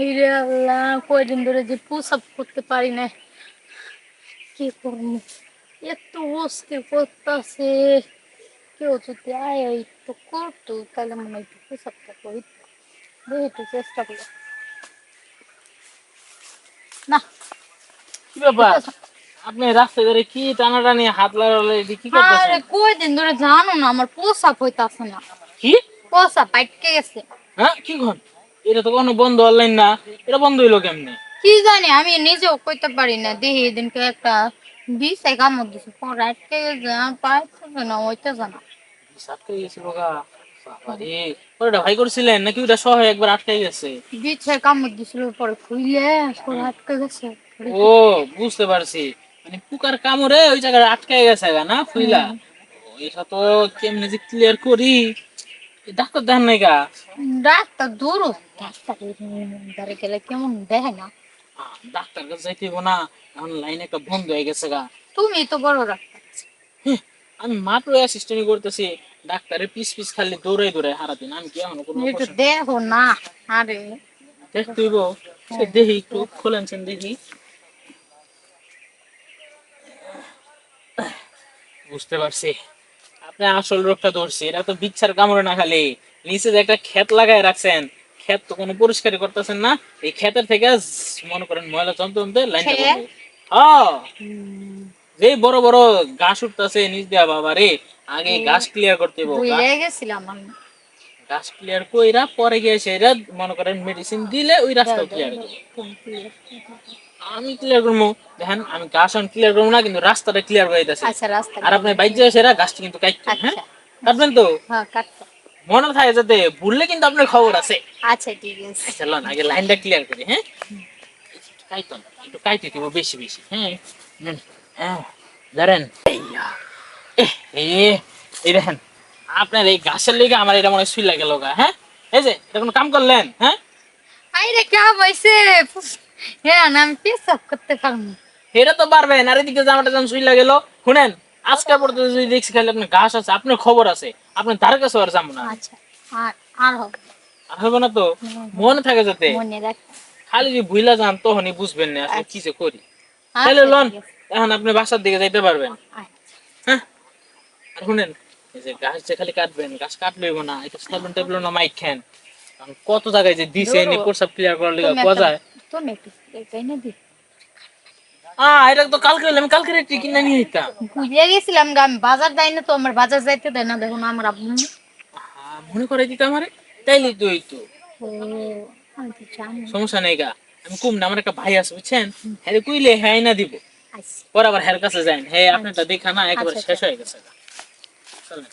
ইরে আল্লাহ, কয়দিন ধরে যে পুশ-আপ করতে পারি না, কি করবো? এত অস্থির করতেছে। কেউ যদি আয় একটু করতো তাহলে মনে হয় একটু পুশ-আপটা করি। দেখি একটু চেষ্টা করি। না, কি ব্যাপার? হইতাছে না। আপনি রাস্তায় ধরে কি টানাটানি হাত লাগালে কি আরে করতেছেন? কয়দিন ধরে জানো না, আমার পুশ-আপ হইতাছে না। কি? পুশ-আপ আটকে গেছে। হ্যাঁ কি ঘন? এটা তো কোনো বন্ধ অনলাইন না, এটা বন্ধ হইলো কেমনে? কি জানি, আমি নিজেও কইতে পারি না। দেখি এদিনকে একটা বিষ কামড় দিছে, পরে আটকে গেছে, পাইতেছে না, হইতেছে না। আটকে গেছিল গা। বাবারে, ওটা ভাই করছিলেন নাকি ওটা সহ একবার আটকে গেছে? বিছে কামড় দিছিল, পরে খুইলে পরে হুম। আটকে গেছে। ও, বুঝতে পারছি। মানে পোকার কামড়ে ওই জায়গায় আটকে গেছে গা না ফুইলা। হুম। এটা তো কেমনে যে ক্লিয়ার করি, ডাক্তার দেখান নাই গা? ডাক্তার দূর, ডাক্তার ধারে গেলে কেমন দেখে না। ডাক্তার কাছে যাইতে হইবো না, এখন লাইন একটা বন্ধ হয়ে গেছে গা। তুমি তো বড় ডাক্তার। হ্যাঁ, আমি মাত্র অ্যাসিস্ট্যান্ট করতেছি, ডাক্তারের পিছ পিছ খালি দৌড়াই দৌড়াই সারাদিন। আমি কি এখনো কোনো একটু অপারেশন দেখো না। আরে দেখতে হইব? সে হ্যাঁ, দেখি একটু খোলেনছেন দেখি। বুঝতে পারছি, আপনি আসল রোগটা ধরছি। এটা তো বিচ্ছার কামড়ে না, খালি নিচে যে একটা ক্ষেত লাগাই রাখছেন, ক্ষেত তো কোনো পরিষ্কারই করতেছেন না। এই ক্ষেতের থেকে মনে করেন ময়লা জমতে জমতে লাইনটা খেয়ে বন্ধ। হ্যাঁ, যে বড় বড় ঘাস উঠতেছে নিচ দিয়া, বাবা রে। আগে ঘাস ক্লিয়ার করতে হইব। ভুলে গেছিলাম আমি। ঘাস ক্লিয়ার কইরা পরে গিয়ে সেটা মনে করেন মেডিসিন দিলে ওই দাও রাস্তাও দাও ক্লিয়ার দাও, হবে। তুমি clear। আমি ক্লিয়ার করবো, দেখেন আমি ঘাস ক্লিয়ার করবো না, কিন্তু রাস্তাটা ক্লিয়ার হয়ে যাচ্ছে। আচ্ছা, রাস্তা আর আপনি বাইক যায় সেরা গাছটা কিন্তু কাটছেন, হ্যাঁ আচ্ছা কাটবেন তো? হ্যাঁ, কাটতো। মনে থাকে যাতে, ভুললে কিন্তু আপনার খবর আছে। আচ্ছা, ঠিক আছে। আচ্ছা লন, আগে লাইনটা ক্লিয়ার করি, হ্যাঁ। কাইতন একটু কাইতে দিব বেশি বেশি, হ্যাঁ। হ্যাঁ, ধরেন। এই দেখেন, আপনার এই গাছের লেগে আমার এটা মনে হয় সুই লাগে লগা, হ্যাঁ। এই যে এটা কোনো কাম করলেন, হ্যাঁ? আরে কাম হইছে। হ্যাঁ না, আমি পেশাব করতে পারবো। এটা তো পারবেন। আর এদিকে জামাটা যেমন সুই লাগেলো, শুনেন, আজকে পর্যন্ত যদি দেখছি খালি আপনার ঘাস আছে, আপনার খবর আছে, আপনার ধারে কাছে আর যাবো না। আচ্ছা, আর আর হবে না। আর হবে না তো? মনে থাকে যাতে। মনে রাখ। খালি যদি ভুইলা যান তখনই বুঝবেন না আসলে কি আচ্ছা যে করি। তাহলে আচ্ছা, লন, ঠিক আছে। এখন আপনি বাসার দিকে যাইতে পারবেন। আচ্ছা হ্যাঁ, আর শুনেন, এই যে গাছ যে খালি কাটবেন, গাছ কাটলেই না, এটা সাবন টেবলো না মাইক খান। কারণ কত জায়গায় যে দিছে ধরো, নি প্রসাব ক্লিয়ার করার লিগা তুমি একটা গজায়। তুমি একটু এটাই না দি। এটা তো কালকে হইলে আমি কালকে রেটে কিনে নিয়ে আইতাম। ভুলে গেছিলাম গো, আমি বাজার যাই না তো, আমার বাজার যাইতে দেয় না, দেখুন আমার আব্বু। মনে করে দিতে আমারে, তাইলে তো এই তো ও, আমি তো জানি না। সমস্যা নেই গা। আমি কম না, আমার একটা ভাই আছে বুঝছেন, হ্যাঁ কইলে হ্যাঁ না দিব। আচ্ছা পরে আবার হ্যার কাছে যাইন, হ্যাঁ আপনারটা আচ্ছা দেখা না একেবারে আচ্ছা শেষ আচ্ছা। হয়ে গেছে। চলেন।